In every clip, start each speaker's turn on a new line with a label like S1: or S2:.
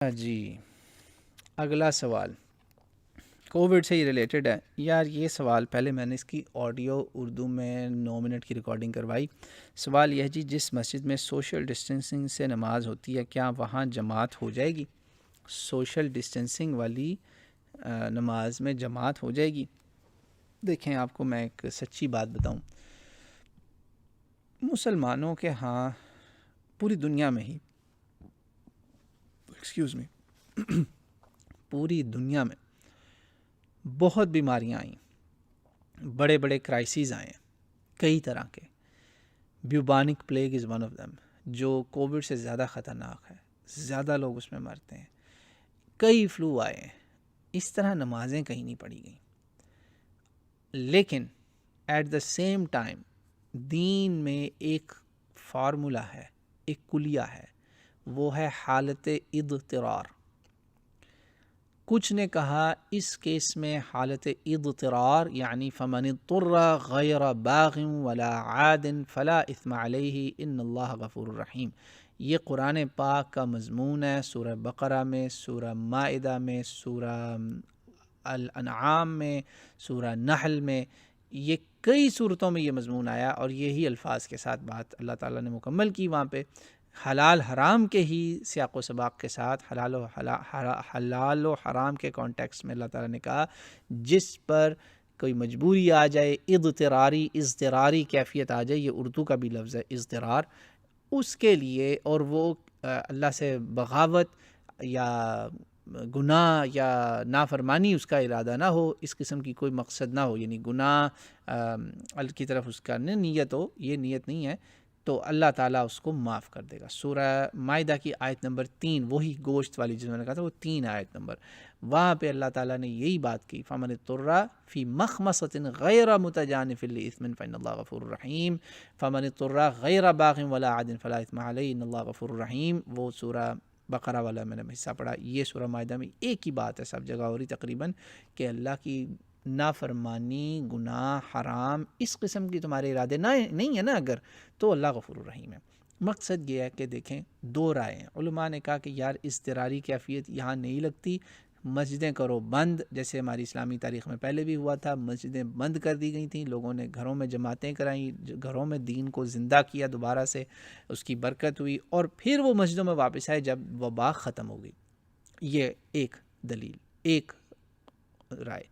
S1: جی، اگلا سوال کووڈ سے ہی ریلیٹڈ ہے یار. یہ سوال پہلے میں نے اس کی آڈیو اردو میں 9 منٹ کی ریکارڈنگ کروائی. سوال یہ ہے جی، جس مسجد میں سوشل ڈسٹینسنگ سے نماز ہوتی ہے کیا وہاں جماعت ہو جائے گی؟ سوشل ڈسٹینسنگ والی نماز میں جماعت ہو جائے گی؟ دیکھیں، آپ کو میں ایک سچی بات بتاؤں. مسلمانوں کے ہاں پوری دنیا میں ہی پوری دنیا میں بہت بیماریاں آئیں، بڑے بڑے کرائسیز آئے ہیں کئی طرح کے. Bubonic plague is one of them, جو کووڈ سے زیادہ خطرناک ہے، زیادہ لوگ اس میں مرتے ہیں. کئی فلو آئے ہیں، اس طرح نمازیں کہیں نہیں پڑھی گئیں. لیکن at the same time then میں ایک فارمولا ہے، ایک کلیہ ہے، وہ ہے حالت اضطرار. کچھ نے کہا اس کیس میں حالت اضطرار یعنی فمن اضطر غیر باغ ولا عاد فلا اثم علیہ ان اللہ غفور الرحیم. یہ قرآن پاک کا مضمون ہے. سورہ بقرہ میں، سورہ مائدہ میں، سورہ الانعام میں، سورہ نحل میں، یہ کئی صورتوں میں یہ مضمون آیا اور یہی الفاظ کے ساتھ بات اللہ تعالیٰ نے مکمل کی. وہاں پہ حلال حرام کے ہی سیاق و سباق کے ساتھ حلال و حرام کے کانٹیکس میں اللہ تعالیٰ نے کہا جس پر کوئی مجبوری آ جائے، اضطراری کیفیت آ جائے، یہ اردو کا بھی لفظ ہے اضطرار، اس کے لیے، اور وہ اللہ سے بغاوت یا گناہ یا نافرمانی اس کا ارادہ نہ ہو، اس قسم کی کوئی مقصد نہ ہو، یعنی گناہ کی طرف اس کا نیت ہو، یہ نیت نہیں ہے، تو اللہ تعالیٰ اس کو معاف کر دے گا. سورہ مائدہ کی آیت نمبر 3، وہی گوشت والی جس میں نے کہا تھا، وہ 3 آیت نمبر، وہاں پہ اللہ تعالیٰ نے یہی بات کی فَمَنِ اضْطُرَّ فِي مَخْمَصَةٍ غَيْرَ مُتَجَانِفٍ لِإِثْمٍ فَإِنَّ اللَّهَ غَفُورٌ رَحِيمٌ. فَمَنِ اضْطُرَّ غَيْرَ بَاغٍ وَلَا عَادٍ فَلَا إِثْمَ عَلَيْهِ إِنَّ اللَّهَ غَفُورٌ رَحِيمٌ. وہ سورہ بقرہ والا میں نے حصہ پڑھا. یہ سورہ مائدہ میں ایک ہی بات ہے، سب جگہ ہو رہی تقریباً، کہ اللہ کی نافرمانی، گناہ، حرام، اس قسم کی تمہارے ارادے نہیں ہے نا اگر، تو اللہ غفور الرحیم ہے. مقصد یہ ہے کہ دیکھیں، 2 رائے ہیں. علماء نے کہا کہ یار اضطراری کیفیت یہاں نہیں لگتی، مسجدیں کرو بند، جیسے ہماری اسلامی تاریخ میں پہلے بھی ہوا تھا، مسجدیں بند کر دی گئی تھیں، لوگوں نے گھروں میں جماعتیں کرائیں، گھروں میں دین کو زندہ کیا دوبارہ سے، اس کی برکت ہوئی، اور پھر وہ مسجدوں میں واپس آئے جب وبا ختم ہو گئی. یہ ایک دلیل، ایک رائے.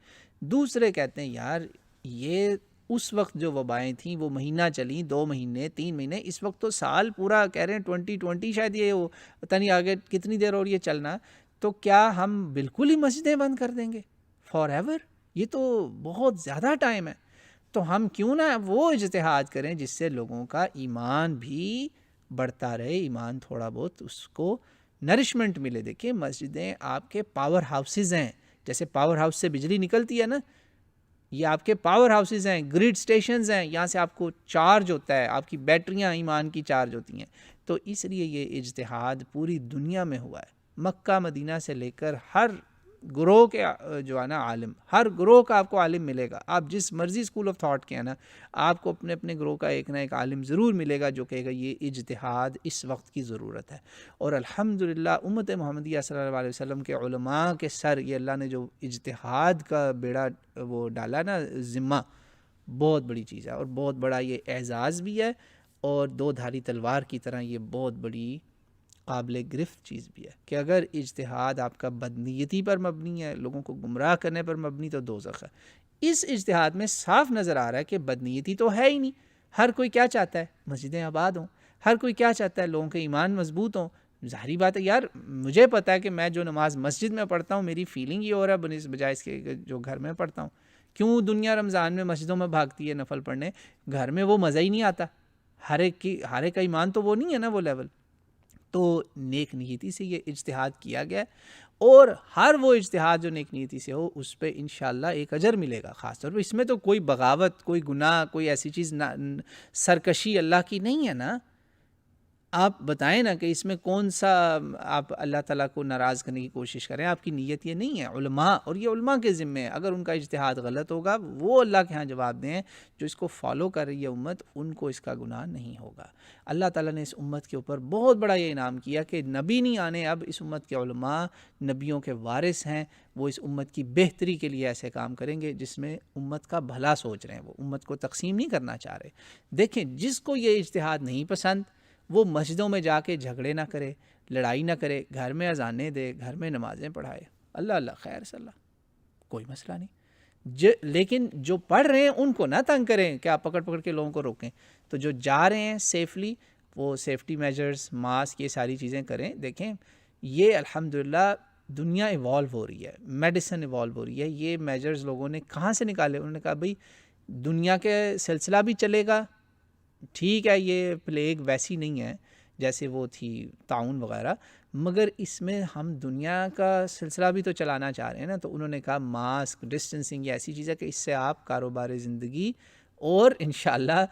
S1: دوسرے کہتے ہیں یار یہ اس وقت جو وبائیں تھیں وہ مہینہ چلیں، 2 مہینے، 3 مہینے، اس وقت تو سال پورا کہہ رہے ہیں 2020 شاید، یہ پتہ نہیں آگے کتنی دیر اور یہ چلنا، تو کیا ہم بالکل ہی مسجدیں بند کر دیں گے فار ایور؟ یہ تو بہت زیادہ ٹائم ہے. تو ہم کیوں نہ وہ اجتہاد کریں جس سے لوگوں کا ایمان بھی بڑھتا رہے، ایمان تھوڑا بہت اس کو نرشمنٹ ملے. دیکھیں مسجدیں آپ کے پاور ہاؤسز ہیں، جیسے پاور ہاؤس سے بجلی نکلتی ہے نا، یہ آپ کے پاور ہاؤسز ہیں، گریڈ سٹیشنز ہیں، یہاں سے آپ کو چارج ہوتا ہے، آپ کی بیٹریاں ایمان کی چارج ہوتی ہیں. تو اس لیے یہ اجتہاد پوری دنیا میں ہوا ہے، مکہ مدینہ سے لے کر ہر گروہ کے جو ہے نا عالم، ہر گروہ کا آپ کو عالم ملے گا. آپ جس مرضی اسکول آف تھاٹ کے ہیں نا، آپ کو اپنے اپنے گروہ کا ایک نہ ایک عالم ضرور ملے گا جو کہے گا یہ اجتہاد اس وقت کی ضرورت ہے. اور الحمدللہ امت محمدیہ صلی اللہ علیہ وسلم کے علماء کے سر یہ اللہ نے جو اجتہاد کا بیڑا وہ ڈالا نا ذمہ، بہت بڑی چیز ہے، اور بہت بڑا یہ اعزاز بھی ہے، اور 2 دھاری تلوار کی طرح یہ بہت بڑی قابل گرفت چیز بھی ہے کہ اگر اجتہاد آپ کا بدنیتی پر مبنی ہے، لوگوں کو گمراہ کرنے پر مبنی، تو دوزخ ہے. اس اجتہاد میں صاف نظر آ رہا ہے کہ بدنیتی تو ہے ہی نہیں. ہر کوئی کیا چاہتا ہے؟ مسجدیں آباد ہوں. ہر کوئی کیا چاہتا ہے؟ لوگوں کے ایمان مضبوط ہوں. ظاہری بات ہے یار، مجھے پتا ہے کہ میں جو نماز مسجد میں پڑھتا ہوں میری فیلنگ یہ ہو رہا ہے بجائے اس کے جو گھر میں پڑھتا ہوں. کیوں دنیا رمضان میں مسجدوں میں بھاگتی ہے نفل پڑھنے؟ گھر میں وہ مزہ ہی نہیں آتا. ہر ایک کا ایمان تو وہ نہیں ہے نا وہ لیول. تو نیک نیتی سے یہ اجتہاد کیا گیا، اور ہر وہ اجتہاد جو نیک نیتی سے ہو اس پہ انشاءاللہ ایک اجر ملے گا. خاص طور پہ اس میں تو کوئی بغاوت، کوئی گناہ، کوئی ایسی چیز سرکشی اللہ کی نہیں ہے نا. آپ بتائیں نا کہ اس میں کون سا آپ اللہ تعالیٰ کو ناراض کرنے کی کوشش کریں. آپ کی نیت یہ نہیں ہے. علماء، اور یہ علماء کے ذمے ہے، اگر ان کا اجتہاد غلط ہوگا وہ اللہ کے ہاں جواب دیں. جو اس کو فالو کر رہی ہے امت، ان کو اس کا گناہ نہیں ہوگا. اللہ تعالیٰ نے اس امت کے اوپر بہت بڑا یہ انعام کیا کہ نبی نہیں آنے، اب اس امت کے علماء نبیوں کے وارث ہیں. وہ اس امت کی بہتری کے لیے ایسے کام کریں گے جس میں امت کا بھلا سوچ رہے ہیں. وہ امت کو تقسیم نہیں کرنا چاہ رہے. دیکھیں، جس کو یہ اجتہاد نہیں پسند وہ مسجدوں میں جا کے جھگڑے نہ کرے، لڑائی نہ کرے، گھر میں اذانیں دے، گھر میں نمازیں پڑھائے. اللہ اللہ خیر صلی اللہ، کوئی مسئلہ نہیں. لیکن جو پڑھ رہے ہیں ان کو نہ تنگ کریں کہ آپ پکڑ پکڑ کے لوگوں کو روکیں. تو جو جا رہے ہیں سیفلی، وہ سیفٹی میجرز، ماسک، یہ ساری چیزیں کریں. دیکھیں یہ الحمدللہ دنیا ایوالو ہو رہی ہے، میڈیسن ایوالو ہو رہی ہے. یہ میجرز لوگوں نے کہاں سے نکالے؟ انہوں نے کہا بھئی دنیا کے سلسلہ بھی چلے گا، ٹھیک ہے یہ پلیگ ویسی نہیں ہے جیسے وہ تھی طاعون وغیرہ، مگر اس میں ہم دنیا کا سلسلہ بھی تو چلانا چاہ رہے ہیں نا. تو انہوں نے کہا ماسک، ڈسٹنسنگ، یہ ایسی چیز ہے کہ اس سے آپ کاروبار زندگی اور انشاءاللہ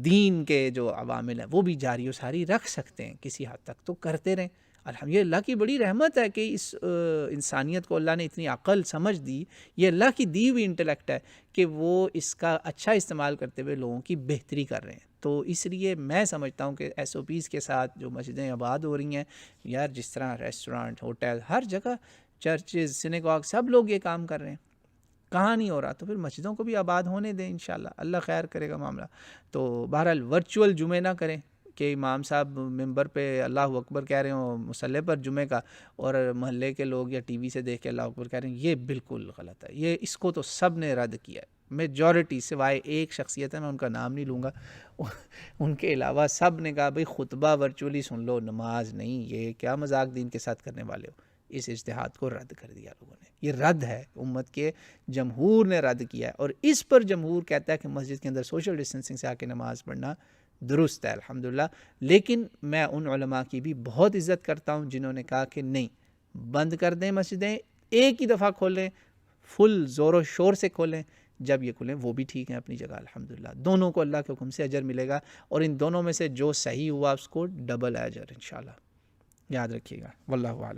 S1: دین کے جو عوامل ہیں وہ بھی جاری و ساری رکھ سکتے ہیں. کسی حد تک تو کرتے رہیں. الحمدللہ اللہ کی بڑی رحمت ہے کہ اس انسانیت کو اللہ نے اتنی عقل سمجھ دی. یہ اللہ کی دی ہوئی انٹلیکٹ ہے کہ وہ اس کا اچھا استعمال کرتے ہوئے لوگوں کی بہتری کر رہے ہیں. تو اس لیے میں سمجھتا ہوں کہ ایس او پیز کے ساتھ جو مسجدیں آباد ہو رہی ہیں یار، جس طرح ریسٹورانٹ، ہوٹل، ہر جگہ، چرچز، سینیگاگ، سب لوگ یہ کام کر رہے ہیں. کہاں نہیں ہو رہا؟ تو پھر مسجدوں کو بھی آباد ہونے دیں انشاءاللہ، اللہ خیر کرے گا معاملہ. تو بہرحال ورچوئل جمعے نہ کریں کہ امام صاحب ممبر پہ اللہ اکبر کہہ رہے ہوں مصلی پر جمعے کا، اور محلے کے لوگ یا ٹی وی سے دیکھ کے اللہ اکبر کہہ رہے ہیں. یہ بالکل غلط ہے. یہ اس کو تو سب نے رد کیا ہے. میجورٹی، سوائے ایک شخصیت ہے، میں ان کا نام نہیں لوں گا، ان کے علاوہ سب نے کہا بھئی خطبہ ورچولی سن لو، نماز نہیں. یہ کیا مذاق دین کے ساتھ کرنے والے ہو؟ اس اجتہاد کو رد کر دیا لوگوں نے. یہ رد ہے، امت کے جمہور نے رد کیا ہے. اور اس پر جمہور کہتا ہے کہ مسجد کے اندر سوشل ڈسٹنسنگ سے آ کے نماز پڑھنا درست ہے الحمدللہ. لیکن میں ان علماء کی بھی بہت عزت کرتا ہوں جنہوں نے کہا کہ نہیں، بند کر دیں مسجدیں، ایک ہی دفعہ کھولیں، فل زور و شور سے کھولیں. جب یہ کھلیں وہ بھی ٹھیک ہیں اپنی جگہ الحمدللہ. دونوں کو اللہ کے حکم سے اجر ملے گا، اور ان دونوں میں سے جو صحیح ہوا اس کو ڈبل اجر انشاءاللہ. یاد رکھیے گا. واللہ اعلم.